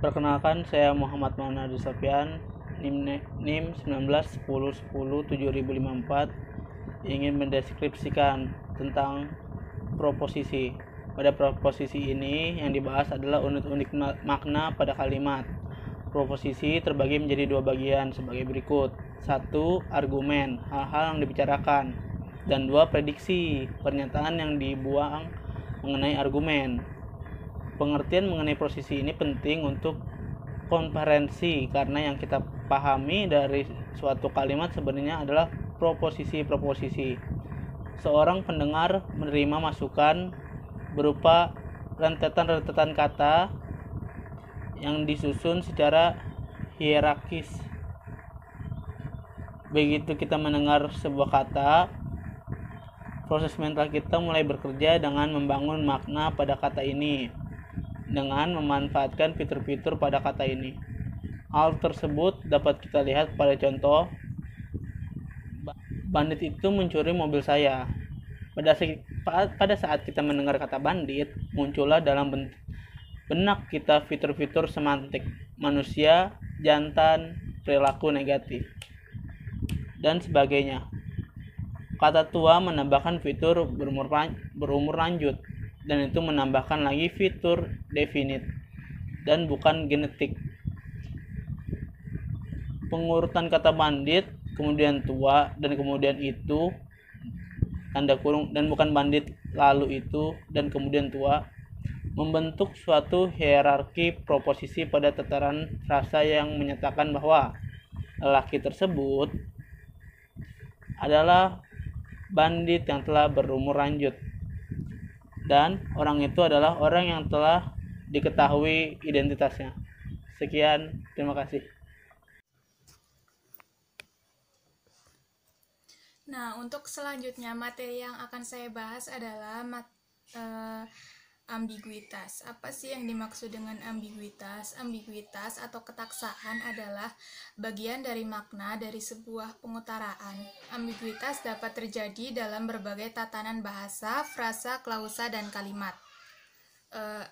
Perkenalkan, saya Muhammad Maunadi Sofyan, NIM 1910107054, ingin mendeskripsikan tentang proposisi. Pada proposisi ini yang dibahas adalah unit-unit makna pada kalimat. Proposisi terbagi menjadi dua bagian sebagai berikut. 1. Argumen, hal-hal yang dibicarakan. Dan 2. Prediksi, pernyataan yang dibuang mengenai argumen. Pengertian mengenai posisi ini penting untuk konferensi karena yang kita pahami dari suatu kalimat sebenarnya adalah proposisi-proposisi. Seorang pendengar menerima masukan berupa rentetan-rentetan kata yang disusun secara hierarkis. Begitu kita mendengar sebuah kata, proses mental kita mulai bekerja dengan membangun makna pada kata ini dengan memanfaatkan fitur-fitur pada kata ini. Hal tersebut dapat kita lihat pada contoh, bandit itu mencuri mobil saya. Pada saat kita mendengar kata bandit, muncullah dalam benak kita fitur-fitur semantik manusia, jantan, perilaku negatif, dan sebagainya. Kata tua menambahkan fitur berumur lanjut, dan itu menambahkan lagi fitur definite dan bukan genetik. Pengurutan kata bandit, kemudian tua, dan kemudian itu, tanda kurung, dan bukan bandit, lalu itu, dan kemudian tua, membentuk suatu hierarki proposisi pada tataran rasa yang menyatakan bahwa lelaki tersebut adalah bandit yang telah berumur lanjut, dan orang itu adalah orang yang telah diketahui identitasnya. Sekian, terima kasih. Nah, untuk selanjutnya materi yang akan saya bahas adalah ambiguitas. Apa sih yang dimaksud dengan ambiguitas? Ambiguitas atau ketaksaan adalah bagian dari makna dari sebuah pengutaraan. Ambiguitas dapat terjadi dalam berbagai tatanan bahasa, frasa, klausa, dan kalimat.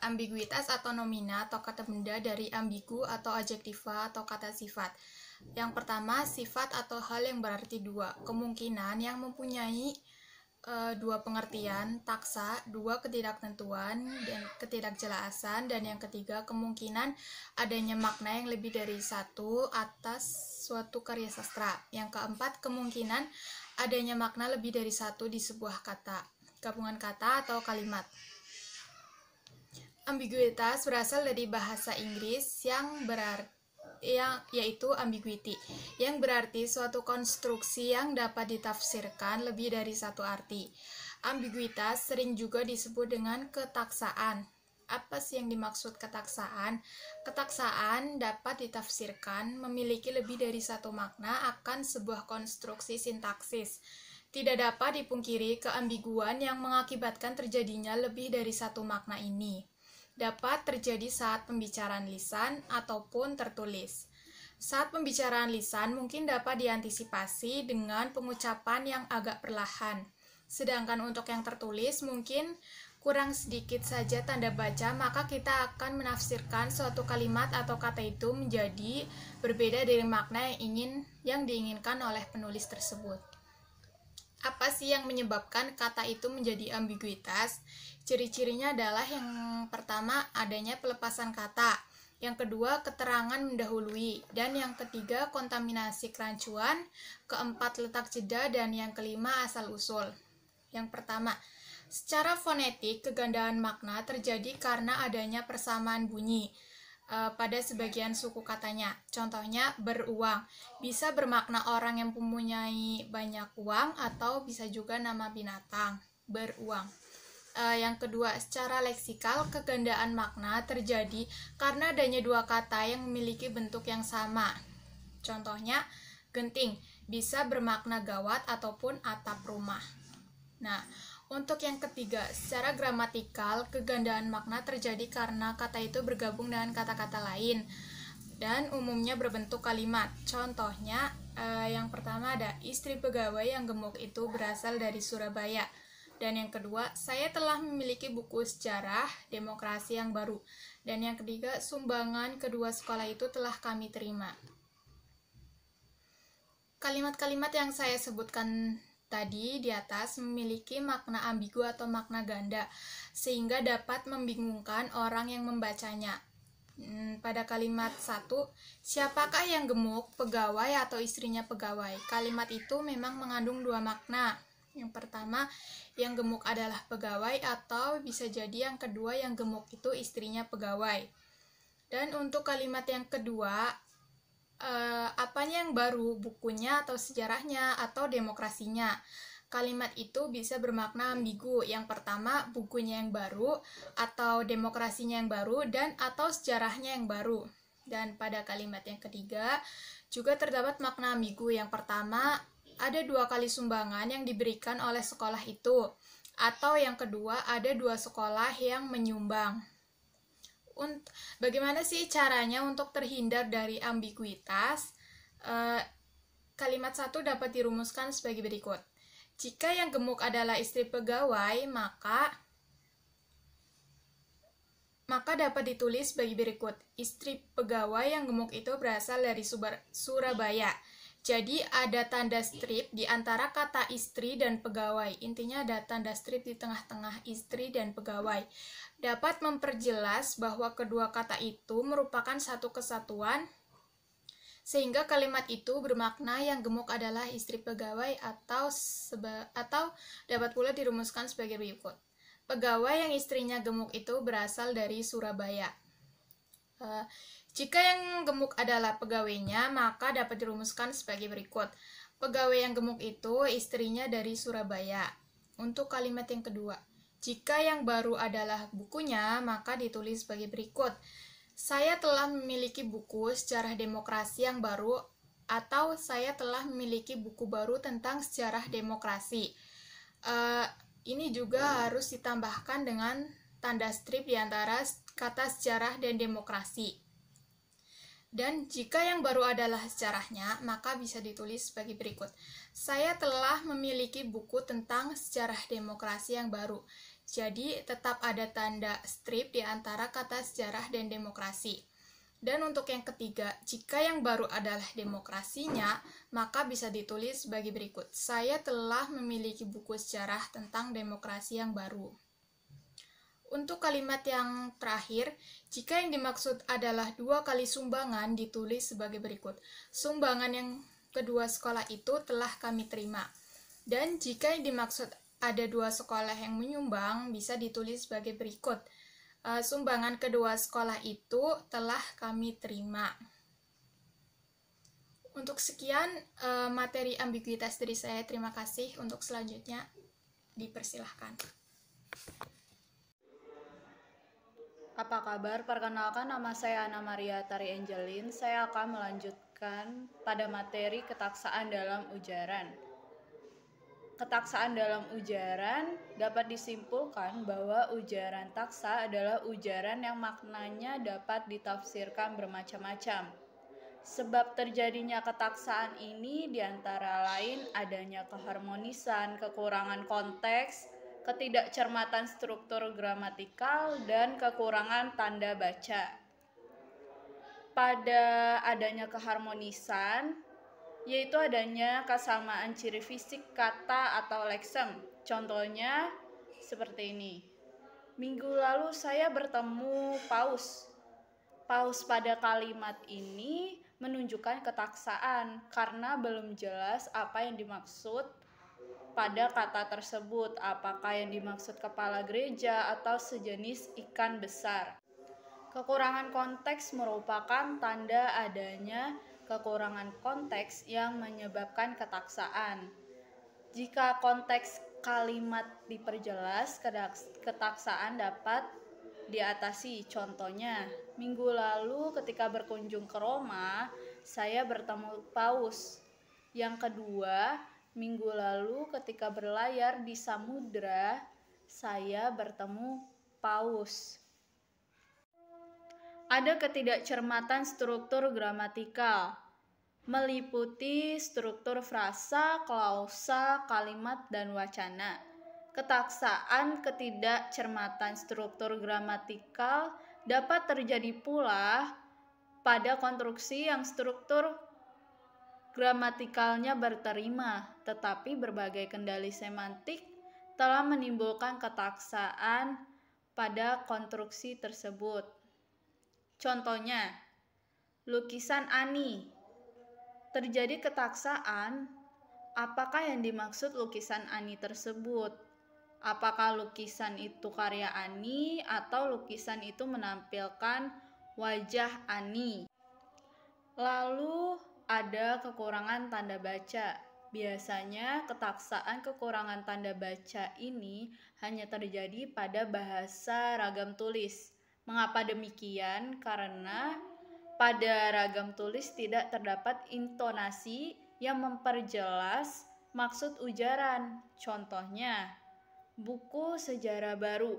Ambiguitas atau nomina atau kata benda dari ambigu atau adjektiva atau kata sifat. Yang pertama, sifat atau hal yang berarti dua. Kemungkinan yang mempunyai dua pengertian, taksa, dua ketidaktentuan dan ketidakjelasan, dan yang ketiga kemungkinan adanya makna yang lebih dari satu atas suatu karya sastra. Yang keempat, kemungkinan adanya makna lebih dari satu di sebuah kata, gabungan kata atau kalimat. Ambiguitas berasal dari bahasa Inggris yaitu ambiguity, yang berarti suatu konstruksi yang dapat ditafsirkan lebih dari satu arti. Ambiguitas sering juga disebut dengan ketaksaan. Apa sih yang dimaksud ketaksaan? Ketaksaan dapat ditafsirkan memiliki lebih dari satu makna akan sebuah konstruksi sintaksis. Tidak dapat dipungkiri keambiguan yang mengakibatkan terjadinya lebih dari satu makna ini dapat terjadi saat pembicaraan lisan ataupun tertulis. Saat pembicaraan lisan mungkin dapat diantisipasi dengan pengucapan yang agak perlahan. Sedangkan untuk yang tertulis mungkin kurang sedikit saja tanda baca, maka kita akan menafsirkan suatu kalimat atau kata itu menjadi berbeda dari makna yang diinginkan oleh penulis tersebut. Apa sih yang menyebabkan kata itu menjadi ambiguitas? Ciri-cirinya adalah yang pertama adanya pelepasan kata, yang kedua keterangan mendahului, dan yang ketiga kontaminasi kerancuan, keempat letak jeda, dan yang kelima asal-usul. Yang pertama, secara fonetik kegandaan makna terjadi karena adanya persamaan bunyi pada sebagian suku katanya. Contohnya beruang bisa bermakna orang yang mempunyai banyak uang atau bisa juga nama binatang beruang. Yang kedua, secara leksikal kegandaan makna terjadi karena adanya dua kata yang memiliki bentuk yang sama. Contohnya genting bisa bermakna gawat ataupun atap rumah. Nah, untuk yang ketiga, secara gramatikal, kegandaan makna terjadi karena kata itu bergabung dengan kata-kata lain dan umumnya berbentuk kalimat. Contohnya, yang pertama ada istri pegawai yang gemuk itu berasal dari Surabaya. Dan yang kedua, saya telah memiliki buku sejarah demokrasi yang baru. Dan yang ketiga, sumbangan kedua sekolah itu telah kami terima. Kalimat-kalimat yang saya sebutkan tadi di atas memiliki makna ambigu atau makna ganda, sehingga dapat membingungkan orang yang membacanya. Pada kalimat 1, siapakah yang gemuk, pegawai atau istrinya pegawai? Kalimat itu memang mengandung dua makna. Yang pertama, yang gemuk adalah pegawai, atau bisa jadi yang kedua, yang gemuk itu istrinya pegawai. Dan untuk kalimat yang kedua, apanya yang baru, bukunya atau sejarahnya atau demokrasinya? Kalimat itu bisa bermakna ambigu. Yang pertama, bukunya yang baru atau demokrasinya yang baru dan atau sejarahnya yang baru. Dan pada kalimat yang ketiga juga terdapat makna ambigu. Yang pertama, ada 2 kali sumbangan yang diberikan oleh sekolah itu, atau yang kedua, ada 2 sekolah yang menyumbang. Bagaimana sih caranya untuk terhindar dari ambiguitas? Kalimat 1 dapat dirumuskan sebagai berikut. Jika yang gemuk adalah istri pegawai, maka dapat ditulis sebagai berikut. Istri pegawai yang gemuk itu berasal dari Surabaya. Jadi ada tanda strip di antara kata istri dan pegawai. Intinya ada tanda strip di tengah-tengah istri dan pegawai. Dapat memperjelas bahwa kedua kata itu merupakan satu kesatuan, sehingga kalimat itu bermakna yang gemuk adalah istri pegawai, atau dapat pula dirumuskan sebagai berikut. Pegawai yang istrinya gemuk itu berasal dari Surabaya. Jika yang gemuk adalah pegawainya, maka dapat dirumuskan sebagai berikut. Pegawai yang gemuk itu istrinya dari Surabaya. Untuk kalimat yang kedua, jika yang baru adalah bukunya, maka ditulis sebagai berikut. Saya telah memiliki buku sejarah demokrasi yang baru, atau saya telah memiliki buku baru tentang sejarah demokrasi. Ini juga harus ditambahkan dengan tanda strip di antara kata sejarah dan demokrasi. Dan jika yang baru adalah sejarahnya, maka bisa ditulis sebagai berikut. Saya telah memiliki buku tentang sejarah demokrasi yang baru. Jadi, tetap ada tanda strip di antara kata sejarah dan demokrasi. Dan untuk yang ketiga, jika yang baru adalah demokrasinya, maka bisa ditulis sebagai berikut. Saya telah memiliki buku sejarah tentang demokrasi yang baru. Untuk kalimat yang terakhir, jika yang dimaksud adalah 2 kali sumbangan, ditulis sebagai berikut. Sumbangan yang kedua sekolah itu telah kami terima. Dan jika yang dimaksud ada 2 sekolah yang menyumbang, bisa ditulis sebagai berikut. Sumbangan kedua sekolah itu telah kami terima. Untuk sekian materi ambiguitas dari saya. Terima kasih. Untuk selanjutnya, dipersilahkan. Apa kabar? Perkenalkan, nama saya Ana Maria Tari Angelin. Saya akan melanjutkan pada materi ketaksaan dalam ujaran. Ketaksaan dalam ujaran dapat disimpulkan bahwa ujaran taksa adalah ujaran yang maknanya dapat ditafsirkan bermacam-macam. Sebab terjadinya ketaksaan ini diantara lain adanya keharmonisan, kekurangan konteks, ketidakcermatan struktur gramatikal, dan kekurangan tanda baca. Pada adanya keharmonisan, yaitu adanya kesamaan ciri fisik kata atau leksem. Contohnya seperti ini. Minggu lalu saya bertemu paus. Paus pada kalimat ini menunjukkan ketaksaan karena belum jelas apa yang dimaksud pada kata tersebut, apakah yang dimaksud kepala gereja atau sejenis ikan besar. Kekurangan konteks merupakan tanda adanya kekurangan konteks yang menyebabkan ketaksaan. Jika konteks kalimat diperjelas, ketaksaan dapat diatasi. Contohnya, minggu lalu ketika berkunjung ke Roma, saya bertemu paus. Yang kedua, minggu lalu ketika berlayar di samudra, saya bertemu paus. Ada ketidakcermatan struktur gramatikal, meliputi struktur frasa, klausa, kalimat, dan wacana. Ketaksaan ketidakcermatan struktur gramatikal dapat terjadi pula pada konstruksi yang struktur gramatikalnya berterima, tetapi berbagai kendali semantik telah menimbulkan ketaksaan pada konstruksi tersebut. Contohnya, lukisan Ani. Terjadi ketaksaan, apakah yang dimaksud lukisan Ani tersebut? Apakah lukisan itu karya Ani atau lukisan itu menampilkan wajah Ani? Lalu ada kekurangan tanda baca. Biasanya ketaksaan kekurangan tanda baca ini hanya terjadi pada bahasa ragam tulis. Mengapa demikian? Karena pada ragam tulis tidak terdapat intonasi yang memperjelas maksud ujaran. Contohnya, buku sejarah baru.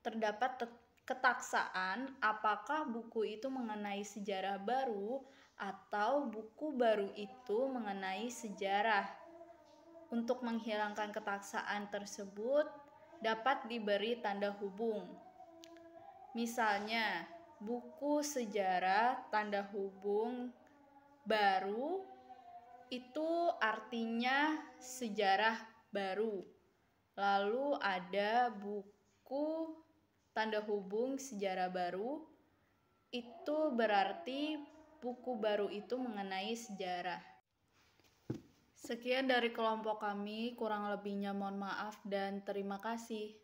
Terdapat ketaksaan apakah buku itu mengenai sejarah baru atau buku baru itu mengenai sejarah. Untuk menghilangkan ketaksaan tersebut dapat diberi tanda hubung. Misalnya, buku sejarah tanda hubung baru itu artinya sejarah baru. Lalu ada buku tanda hubung sejarah baru, itu berarti buku baru itu mengenai sejarah. Sekian dari kelompok kami, kurang lebihnya mohon maaf dan terima kasih.